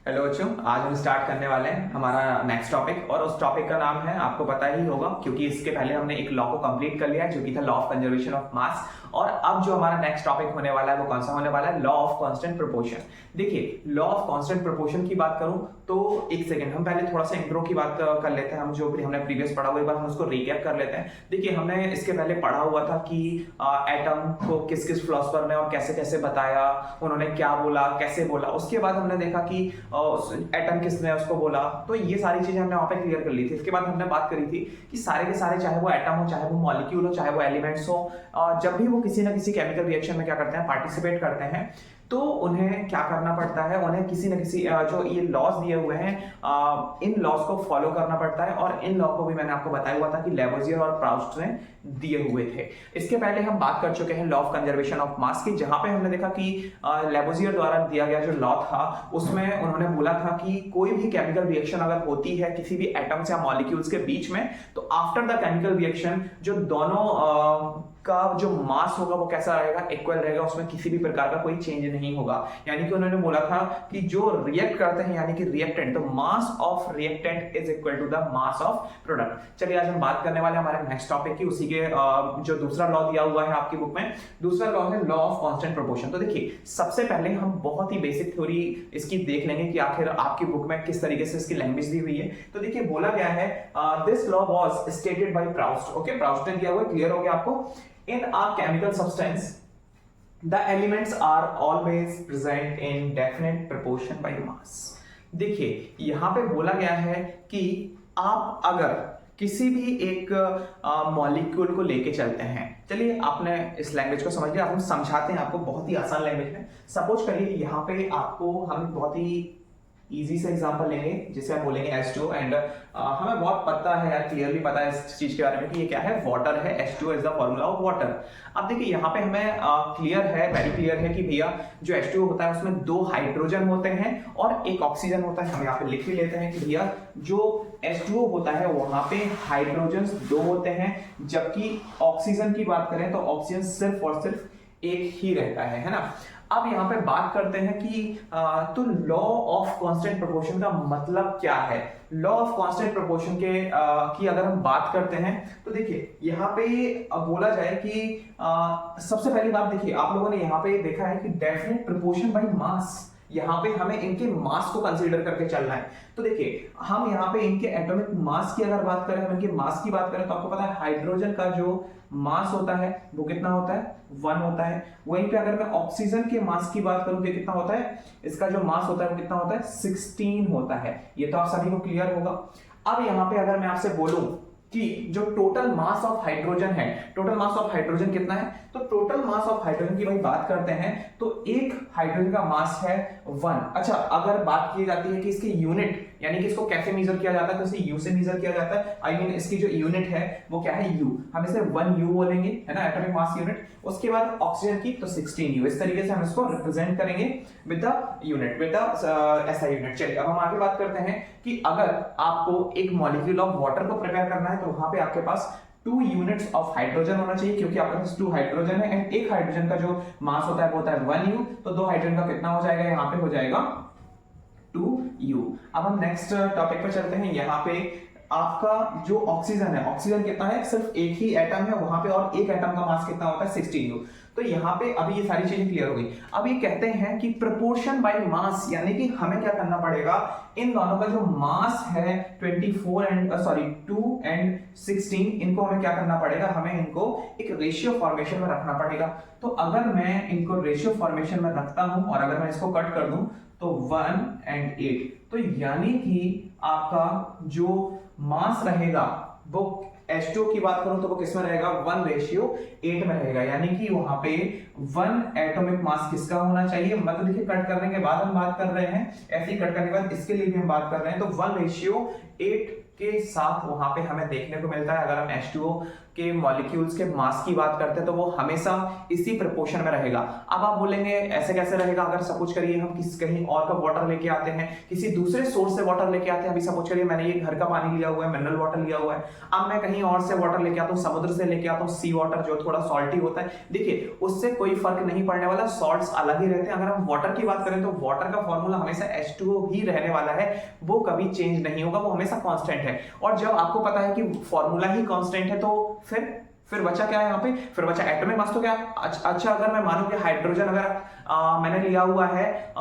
Hello बच्चों, आज हम स्टार्ट करने वाले हैं हमारा नेक्स्ट टॉपिक। और उस टॉपिक का नाम है, आपको पता ही होगा क्योंकि इसके पहले हमने एक लॉ को कंप्लीट कर लिया है जो कि था law of conservation of mass. और अब जो हमारा नेक्स्ट टॉपिक होने वाला है वो कौन सा होने वाला है? Law of constant proportion. देखिए, लॉ ऑफ कांस्टेंट प्रोपोर्शन की बात करूं तो एक सेकंड हम पहले थोड़ा सा इंट्रो की बात कर लेते हैं। हम जो भी हमने प्रीवियस पढ़ा हुआ एक बार हम उसको रिकैप कर लेते हैं। देखिए, हमने इसके पहले पढ़ा हुआ था कि एटम को किस किस फिलोसफर ने और कैसे कैसे बताया, उन्होंने क्या बोला, कैसे बोला। उसके बाद हमने देखा कि एटम किसने उसको बोला, तो ये सारी चीजें हमने वहां पे क्लियर कर ली थी। इसके बाद हमने बात करी थी कि सारे के सारे, चाहे वो एटम हो, चाहे वो मॉलिक्यूल हो, चाहे वो एलिमेंट्स हो, जब भी वो किसी ना किसी केमिकल रिएक्शन में क्या करते हैं, पार्टिसिपेट करते हैं, तो उन्हें क्या करना पड़ता है, उन्हें किसी न किसी जो ये लॉज दिए हुए हैं, इन लॉज को फॉलो करना पड़ता है। और इन लॉ को भी मैंने आपको बताया हुआ था कि लेवोजियर और प्राउस्ट ने दिए हुए थे। इसके पहले हम बात कर चुके हैं law of conservation of mass की, जहां पे हमने देखा कि लेवोजियर द्वारा दिया गया जो लॉ था उसमें उन्होंने बोला था कि कोई भी केमिकल रिएक्शन अगर होती है किसी भी एटम्स या मॉलिक्यूल्स के बीच में, तो आफ्टर द केमिकल रिएक्शन जो दोनों का जो मास होगा वो कैसा रहेगा, इक्वल रहेगा, उसमें किसी भी प्रकार का कोई चेंज नहीं होगा। यानी कि उन्होंने बोला था कि जो रिएक्ट करते हैं यानी कि रिएक्टेंट, तो mass of reactant is equal to the mass of product. चलिए, आज हम बात करने वाले हैं हमारे नेक्स्ट टॉपिक की, उसी के जो दूसरा लॉ दिया हुआ है आपकी बुक में। दूसरा लॉ है लॉ ऑफ कांस्टेंट प्रोपोर्शन। तो देखिए, सबसे पहले हम बहुत ही बेसिक थ्योरी इसकी देख लेंगे कि आखिर आपकी बुक में किस तरीके से इसकी लैंग्वेज दी हुई है। तो देखिए, बोला गया है this law was stated by Proust. Okay, Proust ने दिया हुआ, क्लियर हो गया आपको। In a chemical substance, the elements are always present in definite proportion by mass. देखिए, यहां पे बोला गया है कि आप अगर किसी भी एक मॉलिक्यूल को लेके चलते हैं, चलिए आपने इस लैंग्वेज को समझ लिया, हम समझाते हैं आपको बहुत ही आसान लैंग्वेज में। सपोज करिए यहाँ पे आपको हम बहुत ही इजी से एग्जांपल लेंगे जिसे हम बोलेंगे H2 एंड हमें बहुत पता है यार, क्लियरली पता है इस चीज के बारे में कि ये क्या है, वाटर है। H2 is the formula of water. अब देखिए, यहाँ पे हमें क्लियर है, वेरी क्लियर है कि भैया जो H2 होता है उसमें 2 हाइड्रोजन होते हैं और एक ऑक्सीजन होता है। हम यहाँ पे लिख भी लेते हैं कि भैया जो H2O होता है वहां पे हाइड्रोजन 2 होते हैं, जबकि ऑक्सीजन की बात करें तो ऑक्सीजन सिर्फ और सिर्फ एक ही रहता है ना। अब यहाँ पे बात करते हैं कि तो लॉ ऑफ कांस्टेंट प्रोपोर्शन का मतलब क्या है। लॉ ऑफ कांस्टेंट प्रोपोर्शन के की अगर हम बात करते हैं तो देखिए, यहाँ पे बोला जाए कि सबसे पहली बात देखिए, आप लोगों ने यहाँ पे देखा है कि डेफिनेट प्रोपोर्शन बाय मास, यहाँ पे हमें इनके मास को कंसीडर करके चलना है। तो देखिए, हम यहाँ पे इनके एटॉमिक मास की अगर बात करें, हम इनके मास की बात करें तो आपको पता है हाइड्रोजन का जो मास होता है वो कितना होता है, 1 होता है। वहीं पे अगर मैं ऑक्सीजन के मास की बात करूं तो कितना होता है, इसका जो मास होता है वो कितना होता है, 16 होता है। ये तो आप सभी को क्लियर होगा। अब यहाँ पे अगर मैं आपसे बोलूं कि जो टोटल मास ऑफ हाइड्रोजन है, टोटल मास ऑफ हाइड्रोजन कितना है, तो टोटल मास ऑफ हाइड्रोजन की भाई बात करते हैं तो एक हाइड्रोजन का मास है 1। अच्छा, अगर बात की जाती है कि इसके यूनिट यानी कि इसको कैसे मेजर किया जाता है, तो इसे यू से मेजर किया जाता है। आई मीन इसकी जो यूनिट है वो क्या है, यू। हम इसे 1 यू बोलेंगे, है ना, एटॉमिक मास यूनिट। उसके बाद ऑक्सीजन की तो 16 यू। इस तरीके से हम इसको रिप्रेजेंट करेंगे with the unit, with the ऐसा यूनिट। चलिए, अब हम आगे बात करते हैं कि अगर आपको एक मॉलिक्यूल ऑफ वाटर को प्रिपेयर करना है तो वहां पे आपके पास 2 यूनिट्स ऑफ हाइड्रोजन होना चाहिए, क्योंकि आपके पास 2 हाइड्रोजन है एंड एक हाइड्रोजन का जो मास होता है वो होता है 1 यू। तो 2 हाइड्रोजन का कितना हो जाएगा, यहाँ पे हो जाएगा 2 यू। अब हम नेक्स्ट टॉपिक पे चलते हैं। यहाँ पे आपका जो ऑक्सीजन है, ऑक्सीजन कितना है, सिर्फ एक ही एटम है वहां पे, और एक एटम का मास कितना होता है, 16 यू। तो यहाँ पे अभी ये सारी चीजें क्लियर हो गई। अब ये कहते हैं कि प्रोपोर्शन बाय मास, यानी कि हमें क्या करना पड़ेगा, इन दोनों का जो मास है 2 एंड 16, इनको हमें क्या करना पड़ेगा, हमें इनको एक रेशियो फॉर्मेशन में रखना पड़ेगा। तो अगर मैं इनको रेशियो फॉर्मेशन में रखता हूं और अगर मैं इसको कट कर दूं तो 1 एंड 8, तो यानी कि आपका जो मास रहेगा वो H2 की बात करूं तो वो किसमें रहेगा, 1:8 में रहेगा। यानी कि वहां पे 1 एटॉमिक मास किसका होना चाहिए, मतलब देखिए कट करने के बाद हम बात कर रहे हैं, ऐसे ही कट करने के बाद इसके लिए भी हम बात कर रहे हैं, तो 1:8 के साथ वहां पे हमें देखने को मिलता है। अगर हम H2O के मॉलिक्यूल्स के मास की बात करते हैं तो वो हमेशा इसी प्रोपोर्शन में रहेगा। अब आप बोलेंगे ऐसे कैसे रहेगा, अगर सपोज करिए हम कहीं और का वाटर लेके आते हैं, किसी दूसरे सोर्स से वाटर लेके आते हैं। अभी सपोज करिए मैंने ये घर का पानी लिया हुआ है, मिनरल वाटर लिया हुआ है, अब मैं कहीं और से वाटर लेके आता हूँ, समुद्र से लेके आता हूँ सी वाटर जो थोड़ा सॉल्टी होता है। देखिए उससे कोई फर्क नहीं पड़ने वाला, सॉल्ट्स अलग ही रहते हैं। अगर हम वाटर की बात करें तो वाटर का फॉर्मूला हमेशा H2O ही रहने वाला है, वो कभी चेंज नहीं होगा, वो हमेशा कांस्टेंट है। और जब आपको पता है कि फॉर्मूला ही कांस्टेंट है तो फिर बचा क्या है यहाँ पे, फिर बचा एटॉमिक मास। तो क्या अच्छा अगर मैं मानूं कि हाइड्रोजन अगर मैंने लिया हुआ है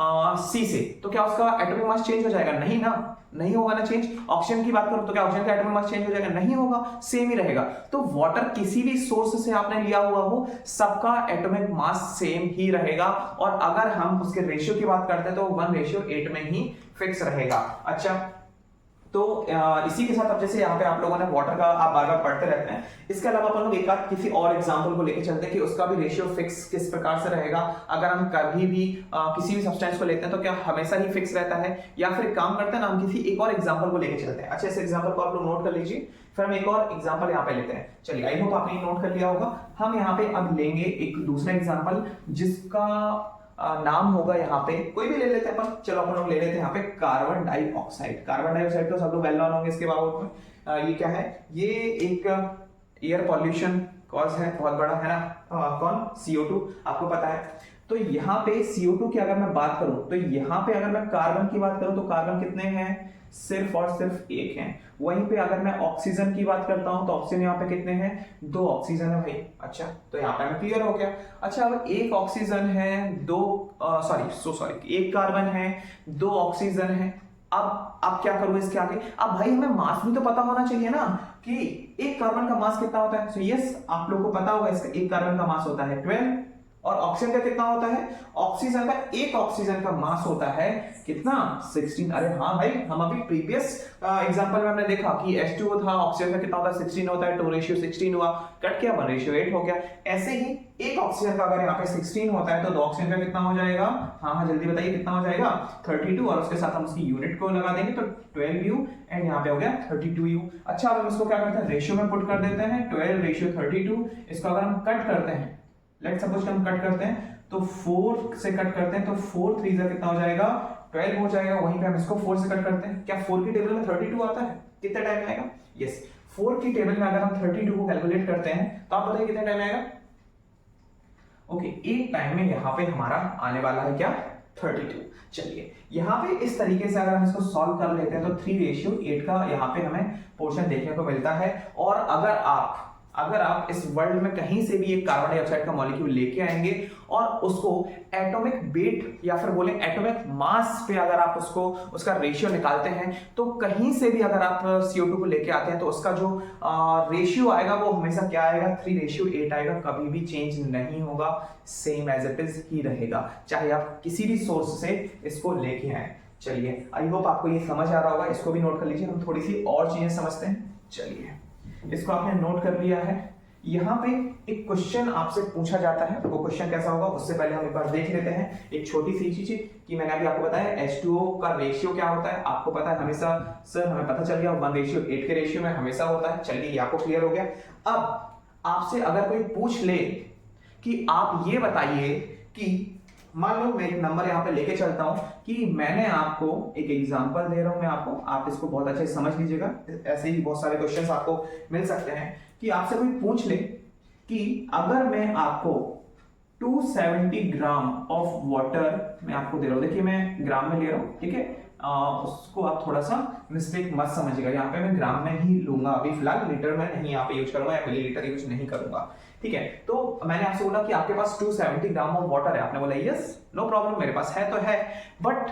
सी से, तो क्या उसका एटॉमिक मास चेंज हो जाएगा? नहीं ना, नहीं होगा ना चेंज। ऑक्सीजन की बात करूं तो क्या ऑक्सीजन का एटॉमिक मास चेंज हो जाएगा? नहीं होगा, सेम ही रहेगा। तो वाटर किसी भी सोर्स से आपने लिया हुआ हो, सबका एटॉमिक मास सेम ही रहेगा। और अगर हम उसके रेशियो की बात करते हैं तो 1:8 में ही फिक्स रहेगा। अच्छा, तो इसी के साथ अब जैसे यहाँ पे आप लोगों ने वाटर का आप बार बार पढ़ते रहते हैं, इसके अलावा अपन लोग एक आध किसी और एग्जांपल को लेके चलते हैं कि उसका भी रेशियो फिक्स किस प्रकार से रहेगा। अगर हम कभी भी किसी भी सब्सटेंस को लेते हैं तो क्या हमेशा ही फिक्स रहता है, या फिर एक काम करते हैं ना, हम किसी एक और एग्जाम्पल को लेके चलते हैं। अच्छा, इस एग्जाम्पल को आप लोग नोट कर लीजिए, फिर हम एक और एग्जाम्पल यहाँ पे लेते हैं। चलिए, आई होप आपने नोट कर लिया होगा। हम यहाँ पे अब लेंगे एक दूसरा एग्जाम्पल जिसका नाम होगा यहाँ पे, कोई भी ले लेते हैं अपन। चलो अपन लोग ले लेते हैं यहाँ पे कार्बन डाइऑक्साइड। कार्बन डाइऑक्साइड तो सब लोग वेल नोन होंगे इसके बाबत में। ये क्या है? ये एक एयर पॉल्यूशन कॉज है, बहुत बड़ा है ना। कौन? CO2, आपको पता है। तो यहाँ पे CO2 की अगर मैं बात करूं तो यहाँ पे अगर मैं कार्बन की बात करूं तो कार्बन कितने हैं? सिर्फ और सिर्फ एक है। वहीं पे अगर मैं ऑक्सीजन की बात करता हूं तो ऑक्सीजन यहाँ पे कितने हैं? 2 ऑक्सीजन है भाई। अच्छा, तो यहाँ पे हमें क्लियर हो गया। अच्छा, अब एक ऑक्सीजन है, एक कार्बन है, 2 ऑक्सीजन है। अब क्या करूं इसके आगे? अब भाई हमें मास भी तो पता होना चाहिए ना कि एक कार्बन का मास कितना होता है। सो यस, आप लोगों को पता होगा इसका एक कार्बन का मास होता है 12, और ऑक्सीजन का कितना होता है? ऑक्सीजन का एक ऑक्सीजन का मास होता है कितना? 16। अरे हाँ भाई, हम अभी प्रीवियस एग्जांपल में हमने देखा कि H2O था, ऑक्सीजन का कितना होता है? 16 होता है, 2:16 हुआ, कट किया 1:8 हो गया। ऐसे ही एक ऑक्सीजन का अगर यहाँ पे 16 होता है तो 2 ऑक्सीजन का कितना हो जाएगा? हाँ जल्दी बताइए कितना हो जाएगा? 32, और उसके साथ हम उसकी यूनिट को लगा देंगे तो 12U, एंड यहाँ पे हो गया 32U। अच्छा, अब हम इसको क्या करते हैं? रेशियो में पुट कर देते हैं, 12:32। इसको अगर हम कट करते हैं, लेट्स सपोज हम कट करते हैं तो 4 से कट करते हैं तो 4 3 से कितना हो जाएगा? 12 हो जाएगा। वहीं पे हम इसको 4 से कट करते हैं, क्या 4 की टेबल में 32 आता है? कितने टाइम में आएगा? यस, 4 की टेबल में अगर हम 32 को कैलकुलेट करते हैं तो आप बताइए कितने टाइम में आएगा? ओके, एक टाइम में यहाँ पे हमारा आने वाला है क्या? 32। चलिए, यहाँ पे इस तरीके से अगर हम इसको सॉल्व कर लेते हैं तो 3:8 का यहाँ पे हमें पोर्शन देखने को मिलता है। और अगर आप इस वर्ल्ड में कहीं से भी एक कार्बन डाइऑक्साइड का मॉलिक्यूल लेके आएंगे और उसको एटॉमिक वेट या फिर बोले एटॉमिक मास पे अगर आप उसका रेशियो निकालते हैं तो कहीं से भी अगर आप CO2 को लेके आते हैं तो उसका जो रेशियो आएगा वो हमेशा क्या आएगा? 3:8 आएगा, कभी भी चेंज नहीं होगा, सेम एज इट इज ही रहेगा, चाहे आप किसी भी सोर्स से इसको लेके आए। चलिए, आई होप आपको ये समझ आ रहा होगा, इसको भी नोट कर लीजिए। हम थोड़ी सी और चीजें समझते हैं। चलिए, इसको आपने नोट कर लिया है। यहाँ पे एक क्वेश्चन आपसे पूछा जाता है, वो क्वेश्चन कैसा होगा उससे पहले हम एक बार देख लेते हैं एक छोटी सी चीज कि मैंने अभी आपको बताया H2O का रेशियो क्या होता है। आपको पता है हमेशा, सर हमें पता चल गया 1:8 के रेशियो में हमेशा होता है। चलिए, ये आपको क्लियर हो गया। अब आपसे अगर कोई पूछ ले कि आप ये बताइए कि मान लो मैं एक नंबर यहाँ पे लेके चलता हूं कि मैंने आपको एक एग्जांपल दे रहा हूं मैं आपको, आप इसको बहुत अच्छे से समझ लीजिएगा। ऐसे ही बहुत सारे क्वेश्चंस आपको मिल सकते हैं कि आपसे कोई पूछ ले कि अगर मैं आपको 270 ग्राम ऑफ वाटर मैं आपको दे रहा हूं, देखिए मैं ग्राम में ले रहा हूं, ठीक है, उसको आप थोड़ा सा मिस्टेक मत समझिएगा। यहाँ पे मैं ग्राम में ही लूंगा अभी फिलहाल, लीटर में नहीं यहाँ पे यूज करूंगा या मिलीलीटर यूज नहीं करूंगा, ठीक है। तो मैंने आपसे बोला कि आपके पास 270 ग्राम ऑफ वाटर है, आपने बोला यस नो प्रॉब्लम मेरे पास है तो है, बट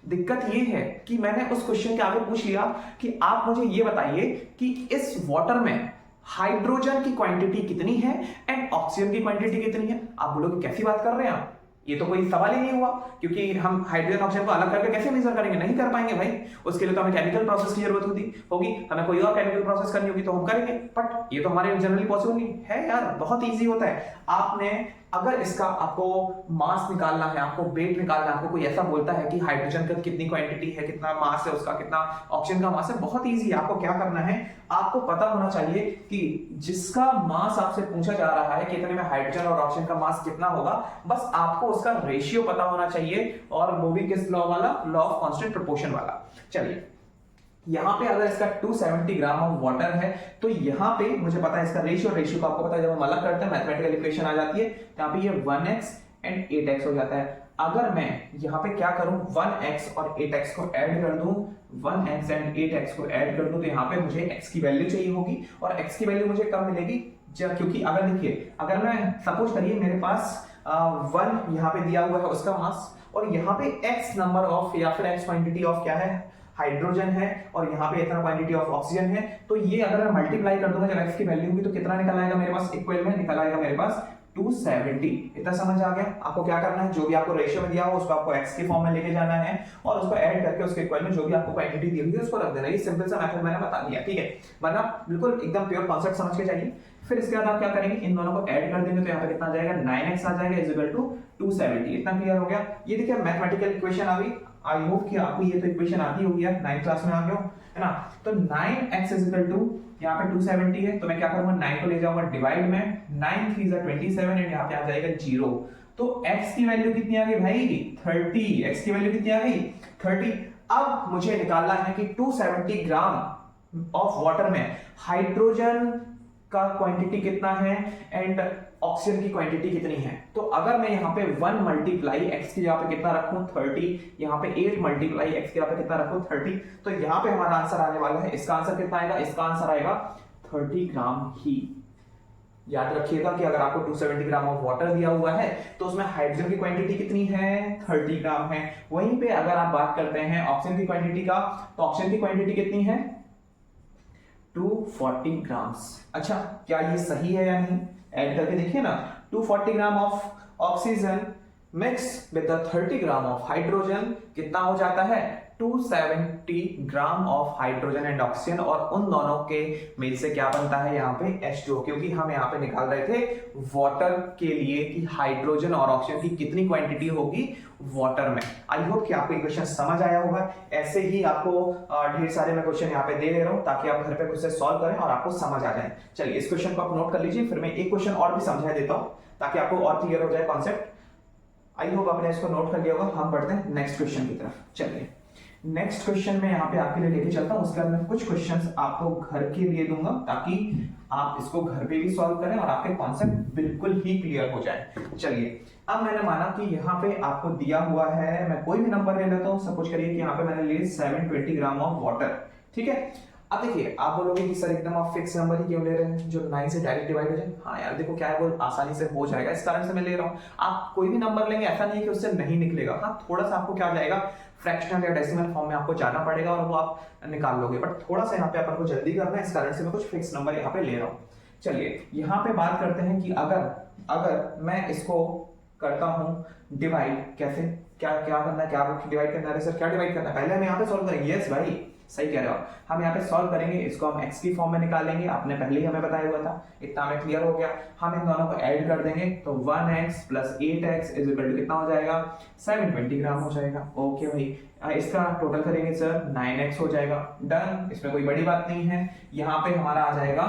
दिक्कत ये है कि मैंने उस क्वेश्चन के आगे पूछ लिया कि आप मुझे ये बताइए कि इस वाटर में हाइड्रोजन की क्वांटिटी कितनी है एंड ऑक्सीजन की क्वांटिटी कितनी है। आप बोलोगे कैसी बात कर रहे हैं आप, ये तो कोई सवाल ही नहीं हुआ, क्योंकि हम हाइड्रोजन ऑक्सीजन को अलग करके कैसे मेजर करेंगे, नहीं कर पाएंगे भाई, उसके लिए तो हमें केमिकल प्रोसेस की जरूरत होगी, हमें कोई और केमिकल प्रोसेस करनी होगी तो हम करेंगे, बट ये तो हमारे जनरली पॉसिबल नहीं है यार, बहुत इजी होता है। आपने अगर इसका आपको मास निकालना है, आपको वेट निकालना है, आपको कोई ऐसा बोलता है कि हाइड्रोजन का कितनी क्वांटिटी है, कितना मास है उसका, कितना ऑक्सीजन का मास है, बहुत इजी है। आपको क्या करना है, आपको पता होना चाहिए कि जिसका मास आपसे पूछा जा रहा है कि इतने में हाइड्रोजन और ऑक्सीजन का मास कितना होगा, बस आपको उसका रेशियो पता होना चाहिए, और वो भी किस लॉ वाला, लॉ ऑफ कांस्टेंट प्रोपोर्शन वाला। चलिए यहां पे अगर इसका 270 ग्राम ऑफ वाटर है तो यहां पे मुझे पता है इसका रेशियो को आपको पता है, जब हम अलग करते हैं मैथमेटिकल इक्वेशन आ जाती है, यहां पे ये 1x एंड 8x हो जाता है। अगर मैं यहां पे क्या करूं, 1x और 8x को ऐड कर दूं, 1x एंड 8x को ऐड कर दूं, तो यहां पे मुझे x की वैल्यू चाहिए होगी, और x की वैल्यू मुझे कब मिलेगी, क्योंकि अगर देखिए, अगर मैं सपोज करिए मेरे पास 1 यहाँ पे दिया हुआ है उसका मास, और यहाँ पे x नंबर ऑफ या फिर x क्वांटिटी ऑफ क्या है, हाइड्रोजन है, और यहाँ पे इतना क्वांटिटी ऑफ ऑक्सीजन है, तो ये अगर मैं मल्टीप्लाई कर दूंगा जब x की वैल्यू होगी तो कितना निकल आएगा मेरे पास, इक्वल में निकल आएगा मेरे पास 270। इतना समझ आ गया। आपको क्या करना है, जो भी आपको रेशियो में दिया हो उसको आपको x के फॉर्म में लेके जाना है, और उसको ऐड करके उसके इक्वल में जो भी आपको क्वांटिटी दी हुई है उसको रख देना। ये सिंपल सा मेथड मैंने बता दिया, ठीक है, वरना बिल्कुल एकदम प्योर कॉन्सेप्ट समझ के जाइए। फिर इसके बाद आप क्या करेंगे, इन दोनों को ऐड कर देंगे, तो यहाँ पे कितना आ जाएगा, 9x आ जाएगा इज इक्वल टू 270। इतना क्लियर हो गया। ये देखिए मैथमेटिकल इक्वेशन आ गई। आई होप कि आपको ये तो इक्वेशन आती होगी यार, 9th क्लास में आ गए हो, है ना। तो 9x इज इक्वल टू, यहाँ पे 270 है, तो मैं क्या करूंगा, 9 को ले जाऊंगा डिवाइड में, 9 3 27 एंड यहाँ पे आ जाएगा 0। तो x की वैल्यू कितनी आ गई भाई, 30। x की वैल्यू कितनी आ गई, 30। अब मुझे निकालना है कि 270 ग्राम ऑफ वाटर में हाइड्रोजन का क्वांटिटी कितना है एंड ऑक्सीजन की क्वांटिटी कितनी है। तो अगर मैं यहाँ पे 1 मल्टीप्लाई एक्स की जगह पे कितना रखूं, 30, यहाँ पे 8 मल्टीप्लाई एक्स की जगह पे कितना रखूं, 30, तो यहाँ पे हमारा आंसर आने वाला है, इसका आंसर कितना आएगा, इसका आंसर आएगा 30 ग्राम ही। याद रखिएगा कि अगर आपको 270 ग्राम ऑफ वाटर दिया हुआ है तो उसमें हाइड्रोजन की क्वांटिटी कितनी है, 30 ग्राम है। वहीं पे अगर आप बात करते हैं ऑक्सीजन की क्वांटिटी का, तो ऑक्सीजन की क्वांटिटी कितनी है, 240 ग्राम्स। अच्छा, क्या ये सही है या नहीं, ऐड करके देखिए ना, 240 gram of oxygen mix with 30 gram of hydrogen कितना हो जाता है, 270 gram of hydrogen and oxygen, और उन दोनों के मेल से क्या बनता है यहाँ पे H2O, क्योंकि हम यहाँ पे निकाल रहे थे वाटर के लिए कि हाइड्रोजन और ऑक्सीजन की कितनी क्वांटिटी होगी वाटर में। आई होप कि आपको क्वेश्चन समझ आया होगा। ऐसे ही आपको ढेर सारे मैं क्वेश्चन यहाँ पे दे रहा हूँ ताकि आप घर पे खुद से सॉल्व करें और आपको समझ आ जाए। चलिए इस क्वेश्चन को आप नोट कर लीजिए, फिर मैं एक क्वेश्चन और भी समझा देता हूँ ताकि आपको और क्लियर हो जाए कॉन्सेप्ट। आई होप आपने इसको नोट कर लिया होगा। हम बढ़ते हैं नेक्स्ट क्वेश्चन की तरफ। चलिए नेक्स्ट क्वेश्चन में यहाँ पे आपके लिए लेके चलता हूँ, उसके बाद मैं कुछ क्वेश्चंस आपको घर के लिए दूंगा ताकि आप इसको घर पे भी सॉल्व करें और आपके कॉन्सेप्ट बिल्कुल ही क्लियर हो जाए। चलिए अब मैंने माना कि यहाँ पे आपको दिया हुआ है, मैं कोई भी नंबर ले लेता हूँ, सपोज करिए कि यहाँ पे मैंने लिए 720 ग्राम ऑफ वाटर, ठीक है। अब देखिए आप बोलोगे कि सर एकदम आप फिक्स नंबर ही क्यों ले रहे हैं जो 9 से डायरेक्ट डिवाइड हो जाए। हाँ यार देखो क्या है, वो आसानी से हो जाएगा, इस कारण से मैं ले रहा हूँ। आप कोई भी नंबर लेंगे ऐसा नहीं है कि उससे नहीं निकलेगा, हाँ थोड़ा सा आपको क्या हो जाएगा, फ्रैक्शनल या डेसिमल फॉर्म में आपको जाना पड़ेगा और वो आप निकाल लोगे, बट थोड़ा सा यहाँ पे अपन को जल्दी करना है, इस कारण से मैं कुछ फिक्स नंबर यहाँ पे ले रहा हूँ। चलिए यहाँ पे बात करते हैं कि अगर मैं इसको करता हूँ डिवाइड, कैसे, क्या करना है, क्या डिवाइड करना है सर, क्या डिवाइड करना है, पहले हम यहाँ पे सॉल्व करेंगे। यस भाई सही कह रहे हो, हम यहाँ पे सॉल्व करेंगे, इसको हम x की फॉर्म में निकालेंगे, आपने पहले ही हमें बताया हुआ था, इतना हमें क्लियर हो गया। हम इन दोनों को ऐड कर देंगे तो 1x plus 8x is equal to कितना हो जाएगा, 720 ग्राम हो जाएगा। ओके भाई, इसका टोटल करेंगे सर 9x हो जाएगा, डन, इसमें कोई बड़ी बात नहीं है। यहाँ पे हमारा आ जाएगा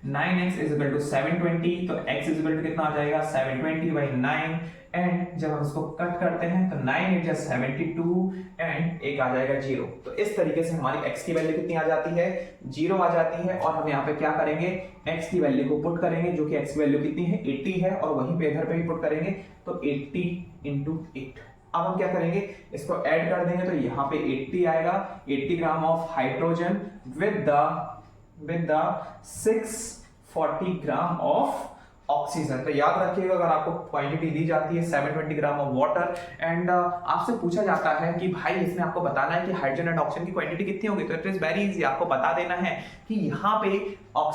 9x इज इक्वल टू 720, तो x इज इक्वल टू कितना आ जाएगा 720 बाई 9, एंड जब हम इसको कट करते हैं तो 9 8 72 एंड एक आ जाएगा 0। तो इस तरीके से हमारी x की वैल्यू कितनी आ जाती है, 0 आ जाती है। और हम यहाँ पे क्या करेंगे, x की वैल्यू को पुट करेंगे जो कि x की वैल्यू कितनी है 80 है, और वहीं पे इधर पे भी पुट करेंगे तो 80 इंटू 8। अब हम क्या करेंगे, इसको ऐड कर देंगे तो यहाँ पे 80 आएगा, 80 gram of hydrogen with the 640 gram of oxygen. तो याद रखिएगा अगर आपको क्वांटिटी दी जाती है 720 ग्राम ऑफ वाटर एंड आपसे पूछा जाता है कि भाई इसमें आपको बताना है कि हाइड्रोजन एंड ऑक्सीजन की क्वांटिटी कितनी होगी, तो इट इज वेरी इजी, आपको बता देना है कि यहाँ पे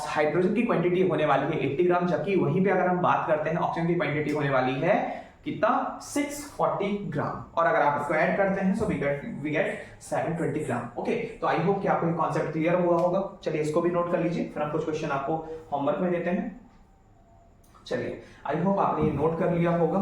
हाइड्रोजन की क्वांटिटी होने वाली है 80 ग्राम, जबकि वहीं पे अगर हम बात करते हैं ऑक्सीजन की क्वांटिटी होने वाली है कितना, 640 ग्राम, और अगर आप इसको ऐड करते हैं तो वी गेट 720 ग्राम। ओके, तो आई होप कि आपको ये कॉन्सेप्ट क्लियर हुआ होगा। चलिए इसको भी नोट कर लीजिए, फिर हम कुछ क्वेश्चन आपको होमवर्क में देते हैं। चलिए, आई होप आपने ये नोट कर लिया होगा।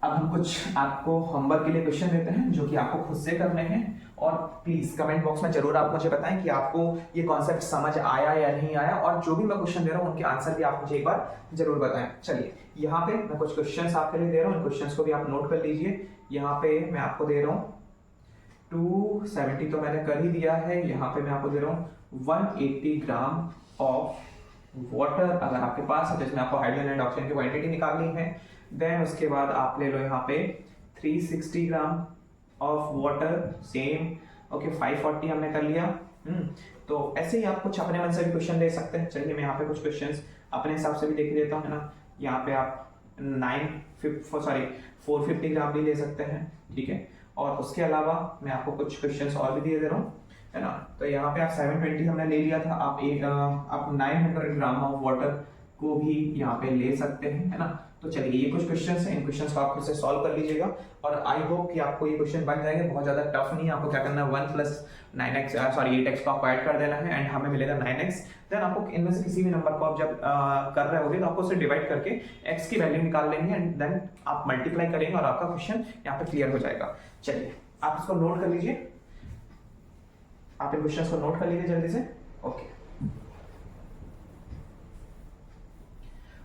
अब हम कुछ आपको होमवर्क के लिए क्वेश्चन देते हैं जो कि आपको खुद से करने हैं, और प्लीज कमेंट बॉक्स में जरूर आप मुझे बताएं कि आपको ये कॉन्सेप्ट समझ आया या नहीं आया, और जो भी मैं क्वेश्चन दे रहा हूँ उनके आंसर भी आप मुझे एक बार जरूर बताएं। चलिए, यहाँ पे मैं कुछ क्वेश्चंस आपके लिए दे रहा हूँ, इन क्वेश्चंस को भी आप नोट कर लीजिए। यहाँ पे मैं आपको दे रहा हूँ 270 तो मैंने कर ही दिया है। यहाँ पे मैं आपको दे रहा हूँ 180 ग्राम ऑफ वाटर अगर आपके पास है, जिसमें आपको हाइड्रोजन एंड ऑक्सीजन की क्वांटिटी निकालनी है। देन उसके बाद आप ले लो यहाँ पे 360 gram of water, same. Okay, 540 हमने कर लिया। तो ऐसे ही आप कुछ अपने मन से भी क्वेश्चन दे सकते हैं। चलिए, मैं यहाँ पे कुछ क्वेश्चंस अपने हिसाब से भी देख देता हूँ, है ना। यहाँ पे आप 450 ग्राम भी ले सकते हैं, ठीक है। और उसके अलावा मैं आपको कुछ क्वेश्चंस और भी दिए दे रहा हूँ, है ना। तो यहाँ पे आप 720 हमने ले लिया था, आप 900 ग्राम ऑफ वाटर को भी यहाँ पे ले सकते हैं, है ना। तो चलिए, ये कुछ क्वेश्चंस हैं, इन क्वेश्चंस को आप खुद से सॉल्व कर लीजिएगा, और आई होप कि आपको ये क्वेश्चन बन जाएंगे। बहुत ज्यादा टफ नहीं है, आपको क्या करना है 1 + 8x को आपको ऐड कर देना है, एंड हमें मिलेगा 9x। देन आपको इनमें से किसी भी नंबर को आप जब कर रहे होगे तो आपको उसे डिवाइड करके x की वैल्यू निकाल लेनी है, एंड देन आप मल्टीप्लाई करेंगे और आपका क्वेश्चन यहाँ पे क्लियर हो जाएगा। चलिए, आप इसको नोट कर लीजिए, आप इन क्वेश्चंस को नोट कर लीजिए जल्दी से। ओके,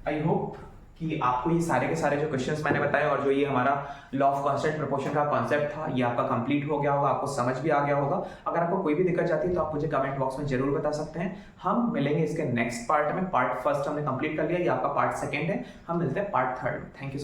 आई होप कि आपको ये सारे के सारे जो क्वेश्चंस मैंने बताए और जो ये हमारा लॉ ऑफ कांस्टेंट प्रोपोर्शन का कॉन्सेप्ट था, ये आपका कंप्लीट हो गया होगा, आपको समझ भी आ गया होगा। अगर आपको कोई भी दिक्कत जाती है तो आप मुझे कमेंट बॉक्स में जरूर बता सकते हैं। हम मिलेंगे इसके नेक्स्ट पार्ट में। पार्ट फर्स्ट हमने कंप्लीट कर लिया, ये आपका पार्ट सेकंड है। हम मिलते हैं पार्ट थर्ड में। Thank you.